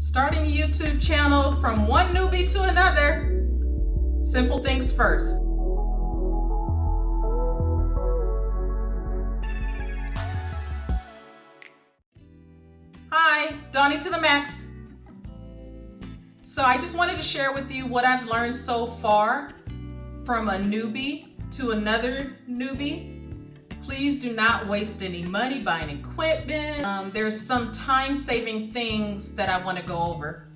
Starting a YouTube channel from one newbie to another. Simple things first. Hi, Dawnie to the max. So I just wanted to share with you what I've learned so far from a newbie to another newbie. Please do not waste any money buying equipment. There's some time-saving things that I want to go over.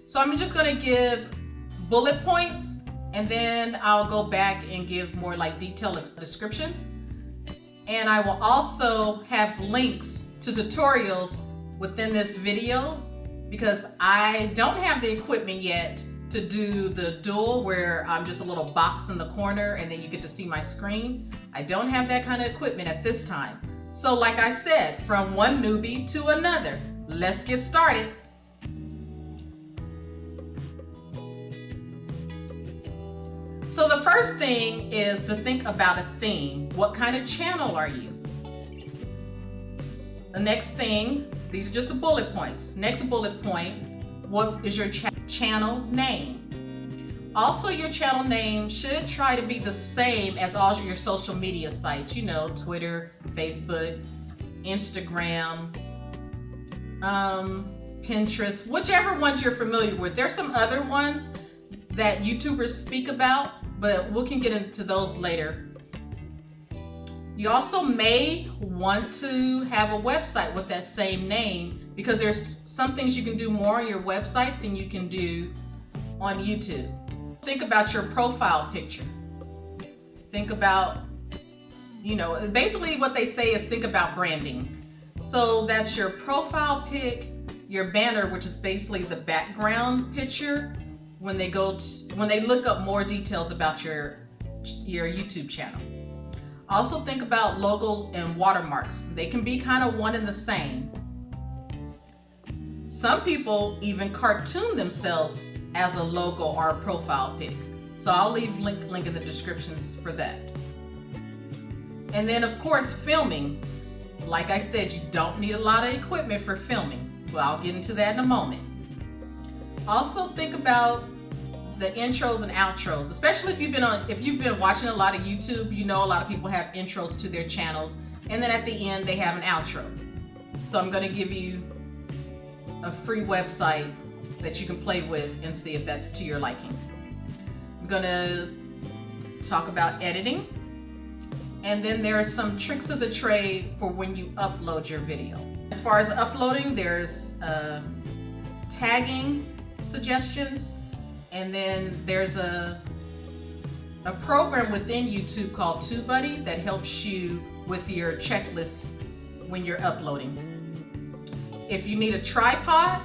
So I'm just going to give bullet points, and then I'll go back and give more like detailed descriptions. And I will also have links to tutorials within this video because I don't have the equipment yet to do the dual where I'm just a little box in the corner and then you get to see my screen. I don't have that kind of equipment at this time. So like I said, from one newbie to another, let's get started. So the first thing is to think about a theme. What kind of channel are you? The next thing, these are just the bullet points. Next bullet point, what is your channel name? Also, your channel name should try to be the same as all your social media sites, you know, Twitter, Facebook, Instagram, Pinterest, whichever ones you're familiar with. There's some other ones that YouTubers speak about, but we can get into those later. You also may want to have a website with that same name because there's some things you can do more on your website than you can do on YouTube. Think about your profile picture. Think about, you know, basically what they say is think about branding. So that's your profile pic, your banner, which is basically the background picture when they look up more details about your YouTube channel. Also think about logos and watermarks. They can be kind of one and the same. Some people even cartoon themselves as a logo or a profile pic. So I'll leave link in the descriptions for that. And then of course filming. Like I said, you don't need a lot of equipment for filming. Well, I'll get into that in a moment. Also think about the intros and outros, especially if you've been watching a lot of YouTube, you know a lot of people have intros to their channels, and then at the end they have an outro. So I'm going to give you a free website that you can play with and see if that's to your liking. I'm going to talk about editing, and then there are some tricks of the trade for when you upload your video. As far as uploading, there's tagging suggestions. And then there's a program within YouTube called TubeBuddy that helps you with your checklist when you're uploading. If you need a tripod,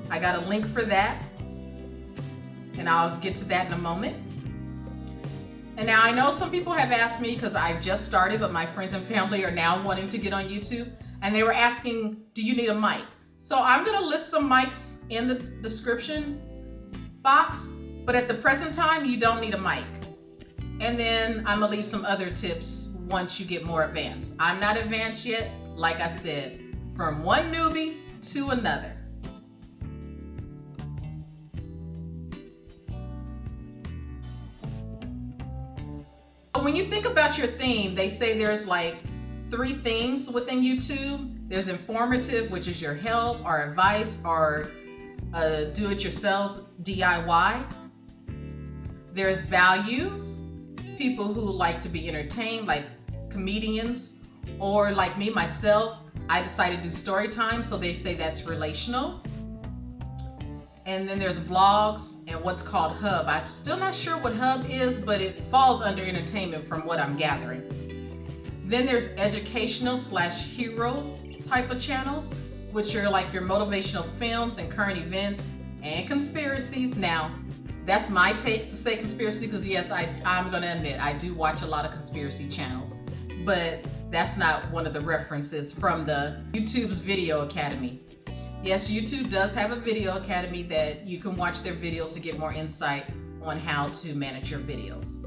I got a link for that, and I'll get to that in a moment. And now I know some people have asked me, because I've just started, but my friends and family are now wanting to get on YouTube, and they were asking, do you need a mic? So I'm gonna list some mics in the description box, but at the present time you don't need a mic. And then I'm gonna leave some other tips once you get more advanced. I'm not advanced yet, like I said, from one newbie to another. When you think about your theme, they say there's like 3 themes within YouTube. There's informative, which is your help or advice or do-it-yourself DIY. There's values, people who like to be entertained, like comedians, or like me, myself, I decided to do story time, so they say that's relational. And then there's vlogs and what's called hub. I'm still not sure what hub is, but it falls under entertainment from what I'm gathering. Then there's educational / hero type of channels, which are like your motivational films and current events and conspiracies. Now, that's my take to say conspiracy because yes, I'm going to admit I do watch a lot of conspiracy channels, but that's not one of the references from the YouTube's Video Academy. Yes, YouTube does have a Video Academy that you can watch their videos to get more insight on how to manage your videos.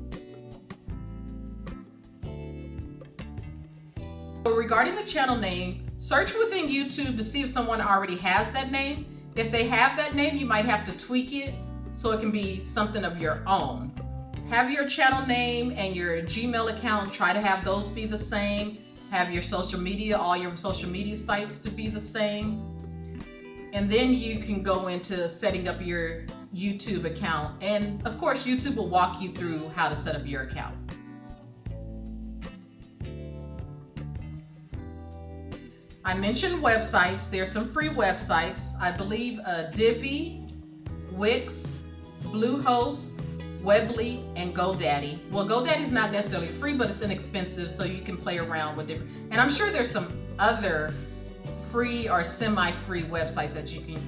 So regarding the channel name, search within YouTube to see if someone already has that name. If they have that name, you might have to tweak it so it can be something of your own. Have your channel name and your Gmail account, try to have those be the same. Have your social media, all your social media sites to be the same. And then you can go into setting up your YouTube account. And of course, YouTube will walk you through how to set up your account. I mentioned websites. There's some free websites. I believe Divi, Wix, Bluehost, Weebly, and GoDaddy. Well, GoDaddy's not necessarily free, but it's inexpensive, so you can play around with different. And I'm sure there's some other free or semi-free websites that you can,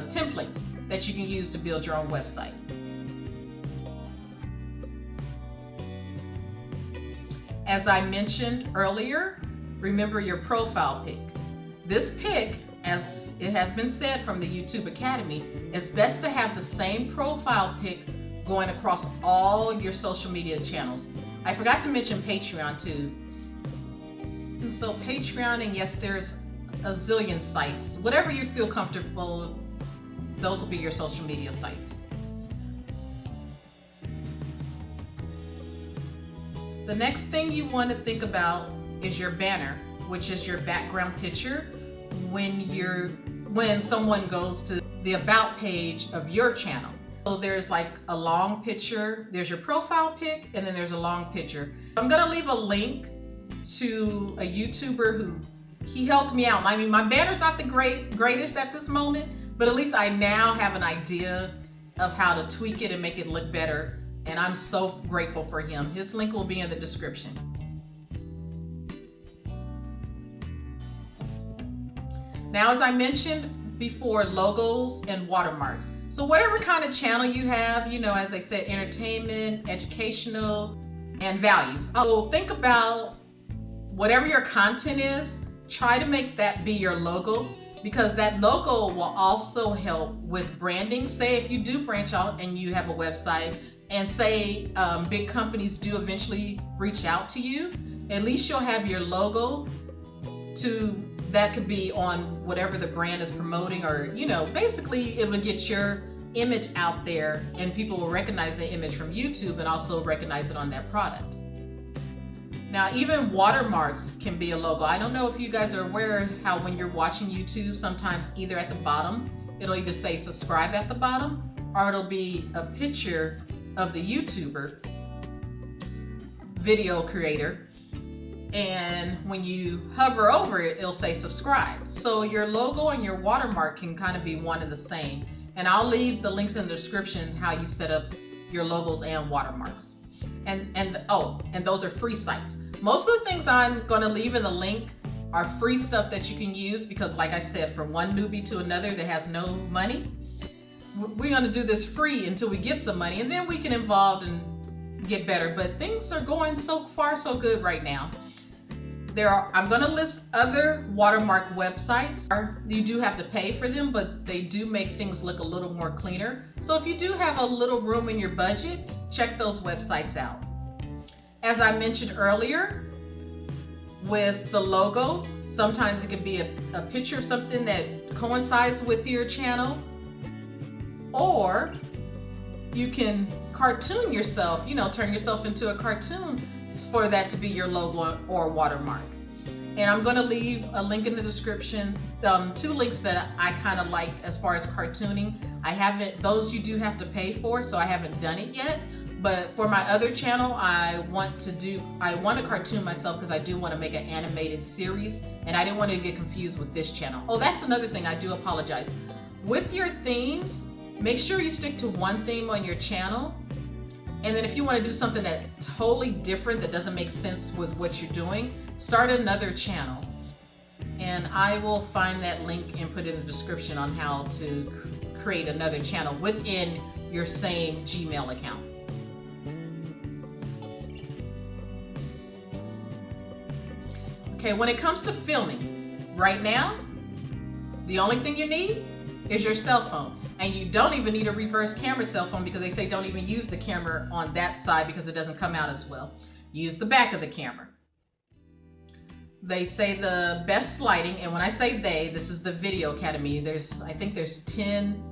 templates that you can use to build your own website. As I mentioned earlier, remember your profile pic. This pic, as it has been said from the YouTube Academy, it's best to have the same profile pic going across all your social media channels. I forgot to mention Patreon too. And so Patreon, and yes, there's a zillion sites. Whatever you feel comfortable, those will be your social media sites. The next thing you want to think about is your banner, which is your background picture when someone goes to the about page of your channel. So there's like a long picture, there's your profile pic, and then there's a long picture. I'm gonna leave a link to a YouTuber who he helped me out. I mean, my banner's not the greatest at this moment, but at least I now have an idea of how to tweak it and make it look better. And I'm so grateful for him. His link will be in the description. Now, as I mentioned before, logos and watermarks. So whatever kind of channel you have, as I said, entertainment, educational, and values. So think about whatever your content is, try to make that be your logo, because that logo will also help with branding. Say if you do branch out and you have a website, and say big companies do eventually reach out to you, at least you'll have your logo that could be on whatever the brand is promoting, or basically it would get your image out there and people will recognize the image from YouTube and also recognize it on that product. Now, even watermarks can be a logo. I don't know if you guys are aware how when you're watching YouTube, sometimes either at the bottom, it'll either say subscribe at the bottom, or it'll be a picture of the YouTuber, video creator, and when you hover over it, it'll say subscribe. So your logo and your watermark can kind of be one and the same. And I'll leave the links in the description how you set up your logos and watermarks. And those are free sites. Most of the things I'm going to leave in the link are free stuff that you can use, because like I said, from one newbie to another that has no money, we're going to do this free until we get some money, and then we can evolve and get better. But things are going so far so good right now. I'm going to list other watermark websites. You do have to pay for them, but they do make things look a little more cleaner. So if you do have a little room in your budget, check those websites out. As I mentioned earlier, with the logos, sometimes it can be a picture of something that coincides with your channel, or you can cartoon yourself, turn yourself into a cartoon for that to be your logo or watermark. And I'm going to leave a link in the description, 2 links that I kind of liked as far as cartooning. Those you do have to pay for, so I haven't done it yet. But for my other channel, I want to cartoon myself, because I do want to make an animated series, and I didn't want to get confused with this channel. Oh, that's another thing, I do apologize. With your themes, make sure you stick to one theme on your channel. And then if you want to do something that's totally different, that doesn't make sense with what you're doing, start another channel. And I will find that link and put it in the description on how to create another channel within your same Gmail account. Okay, when it comes to filming, right now, the only thing you need is your cell phone. And you don't even need a reverse camera cell phone, because they say don't even use the camera on that side because it doesn't come out as well. Use the back of the camera. They say the best lighting, and when I say they, this is the Video Academy. I think there's 10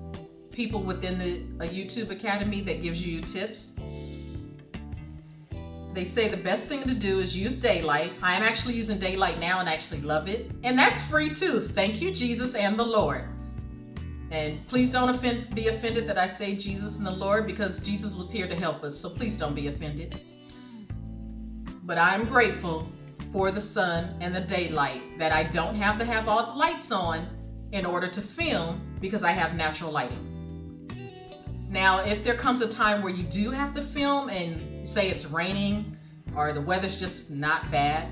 people within a YouTube Academy that gives you tips. They say the best thing to do is use daylight. I am actually using daylight now and actually love it. And that's free too. Thank you, Jesus and the Lord. And please don't be offended that I say Jesus and the Lord, because Jesus was here to help us. So please don't be offended. But I'm grateful for the sun and the daylight, that I don't have to have all the lights on in order to film, because I have natural lighting. Now, if there comes a time where you do have to film and say it's raining or the weather's just not bad,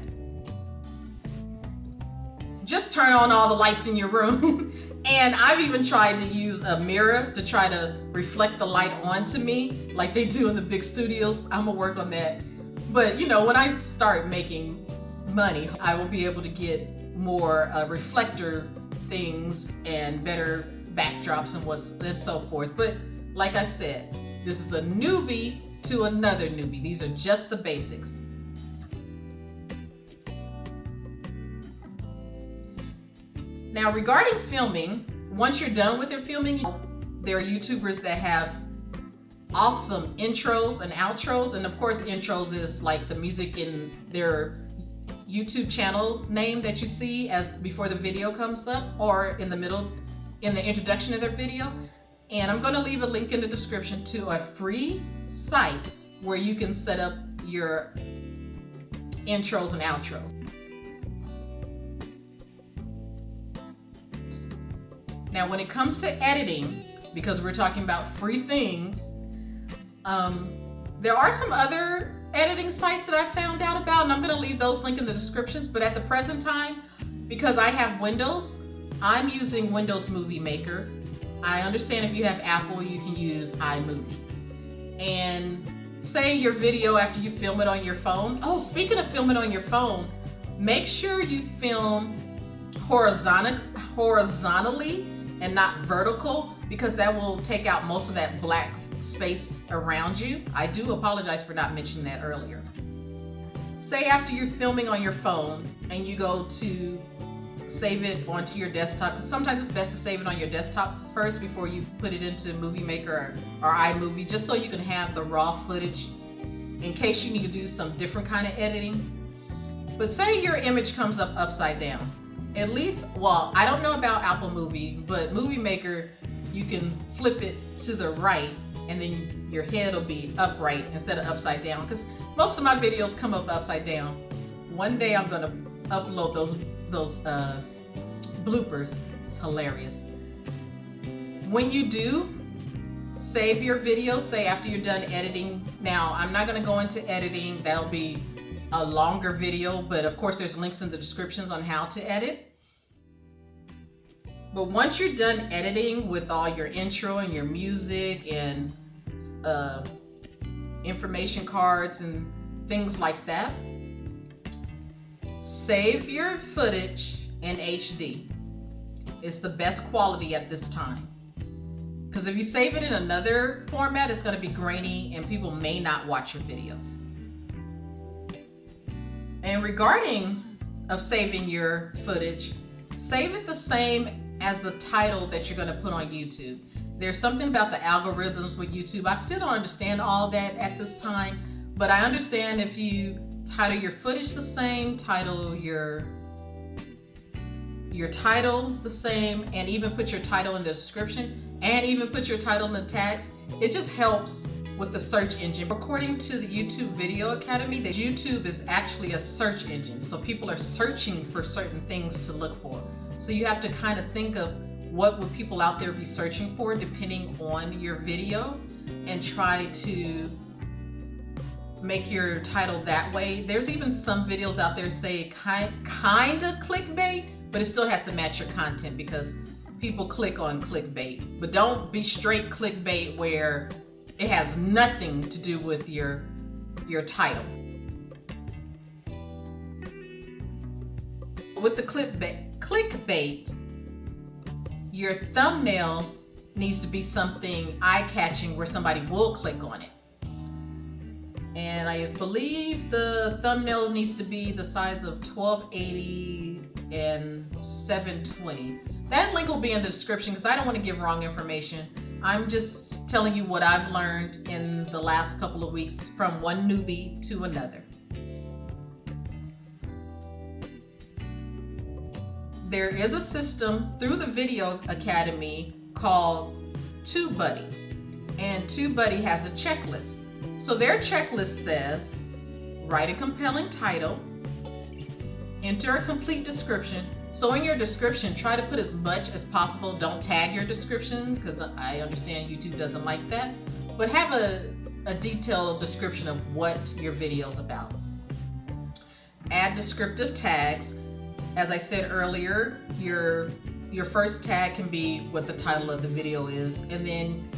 just turn on all the lights in your room. And I've even tried to use a mirror to try to reflect the light onto me like they do in the big studios. I'm gonna work on that. But you know, when I start making money, I will be able to get more reflector things and better backdrops and so forth. But like I said, this is a newbie to another newbie. These are just the basics. Now, regarding filming, once you're done with your filming, there are YouTubers that have awesome intros and outros. And of course, intros is like the music in their YouTube channel name that you see as before the video comes up, or in the middle, in the introduction of their video. And I'm going to leave a link in the description to a free site where you can set up your intros and outros. Now, when it comes to editing, because we're talking about free things, there are some other editing sites that I found out about, and I'm going to leave those links in the descriptions. But at the present time, because I have Windows, I'm using Windows Movie Maker. I understand if you have Apple, you can use iMovie. And say your video after you film it on your phone. Oh, speaking of filming on your phone, make sure you film horizontally and not vertical, because that will take out most of that black space around you. I do apologize for not mentioning that earlier. Say after you're filming on your phone and you go to save it onto your desktop, because sometimes it's best to save it on your desktop first before you put it into Movie Maker or iMovie, just so you can have the raw footage in case you need to do some different kind of editing. But say your image comes up upside down. At least, well, I don't know about Apple Movie, but Movie Maker, you can flip it to the right and then your head will be upright instead of upside down, because most of my videos come up upside down. One day I'm gonna upload those bloopers. It's hilarious. When you do save your video, say after you're done editing. Now, I'm not gonna go into editing. That'll be a longer video, but of course there's links in the descriptions on how to edit. But once you're done editing with all your intro and your music and information cards and things like that, save your footage in HD. It's the best quality at this time. Because if you save it in another format, it's going to be grainy and people may not watch your videos. And regarding of saving your footage, save it the same as the title that you're going to put on YouTube. There's something about the algorithms with YouTube. I still don't understand all that at this time, but I understand if you title your footage the same, title your title the same, and even put your title in the description, and even put your title in the tags, it just helps with the search engine. According to the YouTube Video Academy, that YouTube is actually a search engine. So people are searching for certain things to look for. So you have to kind of think of what would people out there be searching for depending on your video, and try to make your title that way. There's even some videos out there say kind of clickbait, but it still has to match your content because people click on clickbait. But don't be straight clickbait where it has nothing to do with your title. With the clickbait, your thumbnail needs to be something eye-catching where somebody will click on it. And I believe the thumbnail needs to be the size of 1280 and 720. That link will be in the description because I don't want to give wrong information. I'm just telling you what I've learned in the last couple of weeks from one newbie to another. There is a system through the Video Academy called TubeBuddy, and TubeBuddy has a checklist. So their checklist says, write a compelling title, enter a complete description. So in your description, try to put as much as possible. Don't tag your description because I understand YouTube doesn't like that, but have a detailed description of what your video is about. Add descriptive tags. As I said earlier, your first tag can be what the title of the video is, and then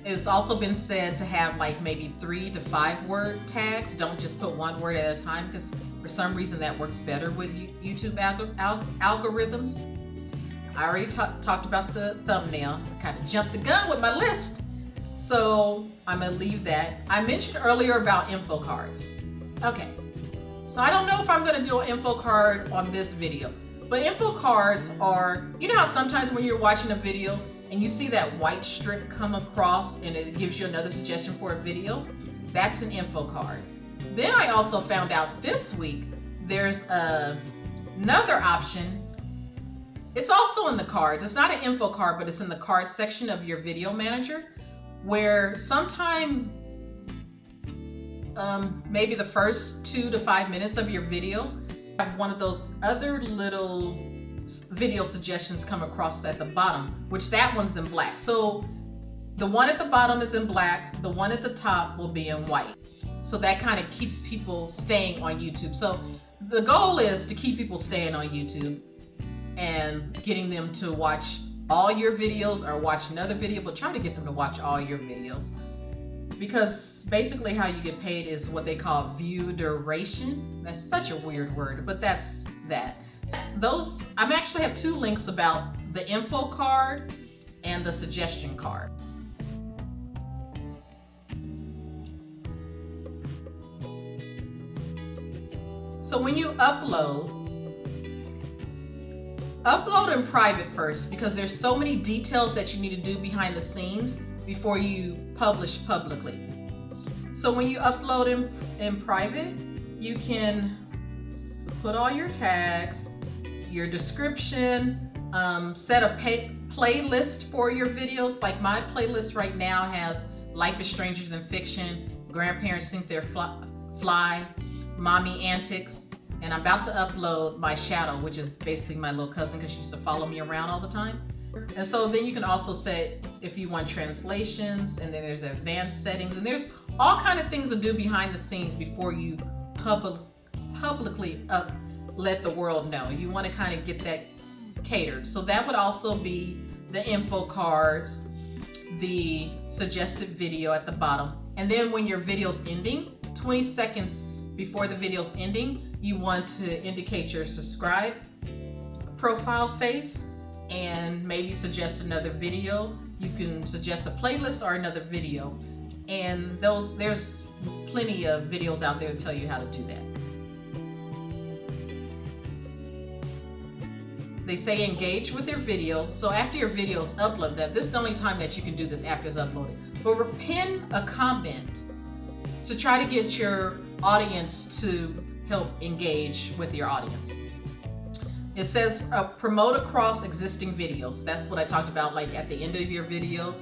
it's also been said to have like maybe 3 to 5 word tags. Don't just put one word at a time because for some reason that works better with YouTube algorithms. I already talked about the thumbnail. I kind of jumped the gun with my list, so I'm gonna leave that. I mentioned earlier about info cards. Okay, so I don't know if I'm gonna do an info card on this video, but info cards are, you know how sometimes when you're watching a video and you see that white strip come across and it gives you another suggestion for a video? That's an info card. Then I also found out this week there's another option. It's also in the cards. It's not an info card, but it's in the cards section of your video manager, where sometime maybe the first 2 to 5 minutes of your video have one of those other little video suggestions come across at the bottom, which that one's in black. So the one at the bottom is in black, the one at the top will be in white. So that kind of keeps people staying on YouTube. So the goal is to keep people staying on YouTube and getting them to watch all your videos or watch another video, but try to get them to watch all your videos. Because basically how you get paid is what they call view duration. That's such a weird word, but that's that. Those, I actually have 2 links about the info card and the suggestion card. So when you upload in private first, because there's so many details that you need to do behind the scenes before you publish publicly. So when you upload in private, you can put all your tags, your description, set a playlist for your videos. Like my playlist right now has Life is Stranger Than Fiction, Grandparents Think They're Fly, Mommy Antics, and I'm about to upload my shadow, which is basically my little cousin because she used to follow me around all the time. And so then you can also set if you want translations, and then there's advanced settings, and there's all kind of things to do behind the scenes before you publicly let the world know. You want to kind of get that catered. So that would also be the info cards, the suggested video at the bottom, and then when your video's ending, 20 seconds before the video's ending, you want to indicate your subscribe profile face and maybe suggest another video. You can suggest a playlist or another video, and there's plenty of videos out there to tell you how to do that. They say engage with your videos. So after your video is uploaded, this is the only time that you can do this after it's uploaded, but pin a comment to try to get your audience to help engage with your audience. It says promote across existing videos. That's what I talked about, like at the end of your video,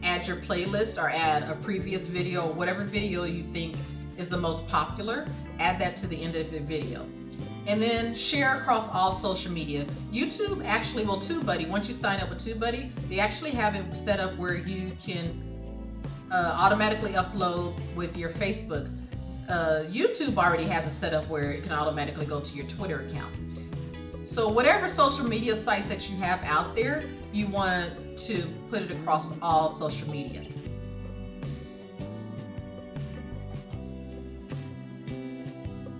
add your playlist or add a previous video, or whatever video you think is the most popular, add that to the end of the video. And then share across all social media. YouTube actually, well, TubeBuddy, once you sign up with TubeBuddy, they actually have it set up where you can automatically upload with your Facebook. YouTube already has it set up where it can automatically go to your Twitter account. So whatever social media sites that you have out there, you want to put it across all social media.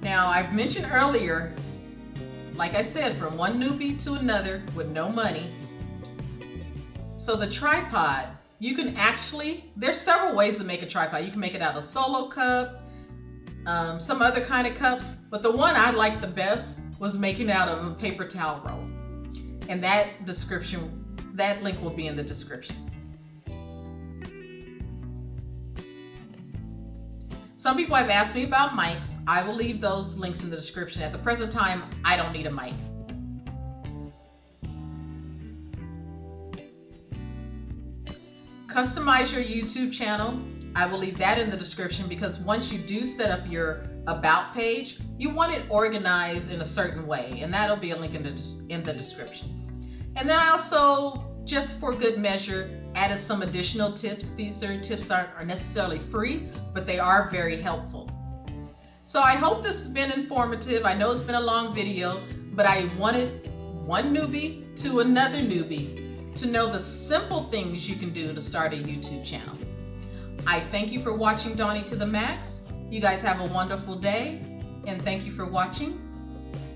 Now, I've mentioned earlier, like I said, from one newbie to another with no money. So the tripod, you can actually, there's several ways to make a tripod. You can make it out of solo cup. some other kind of cups, but the one I liked the best was making out of a paper towel roll. And that link will be in the description. Some people have asked me about mics. I will leave those links in the description. At the present time, I don't need a mic. Customize your YouTube channel. I will leave that in the description because once you do set up your about page, you want it organized in a certain way, and that'll be a link in the description. And then I also, just for good measure, added some additional tips. These are tips that aren't necessarily free, but they are very helpful. So I hope this has been informative. I know it's been a long video, but I wanted one newbie to another newbie to know the simple things you can do to start a YouTube channel. I thank you for watching Dawnie to the Max. You guys have a wonderful day, and thank you for watching.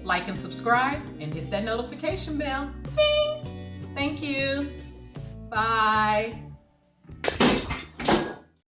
Like and subscribe, and hit that notification bell. Ding! Thank you. Bye.